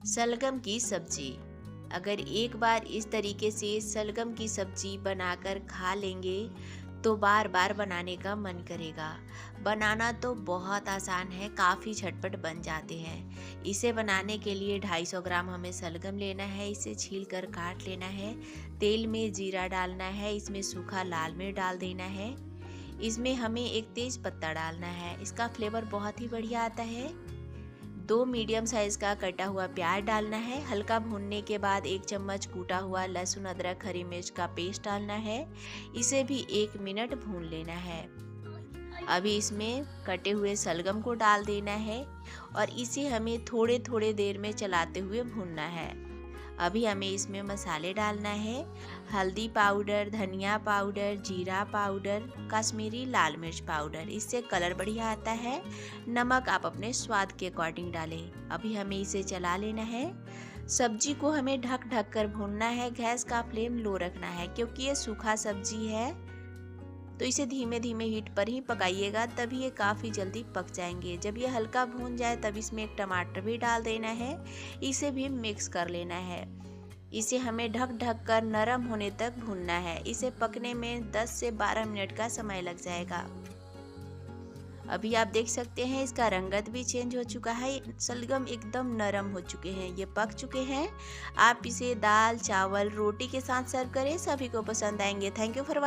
शलगम की सब्जी। अगर एक बार इस तरीके से शलगम की सब्जी बनाकर खा लेंगे तो बार बार बनाने का मन करेगा। बनाना तो बहुत आसान है, काफ़ी झटपट बन जाते हैं। इसे बनाने के लिए 250 ग्राम हमें शलगम लेना है। इसे छील कर काट लेना है। तेल में जीरा डालना है, इसमें सूखा लाल मिर्च डाल देना है। इसमें हमें एक तेज पत्ता डालना है, इसका फ्लेवर बहुत ही बढ़िया आता है। 2 मीडियम साइज का कटा हुआ प्याज डालना है। हल्का भूनने के बाद 1 चम्मच कूटा हुआ लहसुन अदरक हरी मिर्च का पेस्ट डालना है। इसे भी 1 मिनट भून लेना है। अभी इसमें कटे हुए शलगम को डाल देना है और इसे हमें थोड़े थोड़े देर में चलाते हुए भूनना है। अभी हमें इसमें मसाले डालना है। हल्दी पाउडर, धनिया पाउडर, जीरा पाउडर, कश्मीरी लाल मिर्च पाउडर, इससे कलर बढ़िया आता है। नमक आप अपने स्वाद के अकॉर्डिंग डालें। अभी हमें इसे चला लेना है। सब्जी को हमें ढक ढक कर भूनना है। गैस का फ्लेम लो रखना है क्योंकि ये सूखा सब्जी है, तो इसे धीमे धीमे हीट पर ही पकाइएगा, तभी ये काफ़ी जल्दी पक जाएंगे। जब ये हल्का भून जाए तब इसमें एक टमाटर भी डाल देना है। इसे भी मिक्स कर लेना है। इसे हमें ढक ढक कर नरम होने तक भूनना है। इसे पकने में 10 से 12 मिनट का समय लग जाएगा। अभी आप देख सकते हैं इसका रंगत भी चेंज हो चुका है। शलगम एकदम नरम हो चुके हैं, ये पक चुके हैं। आप इसे दाल, चावल, रोटी के साथ सर्व करें, सभी को पसंद आएंगे। Thank you for watching.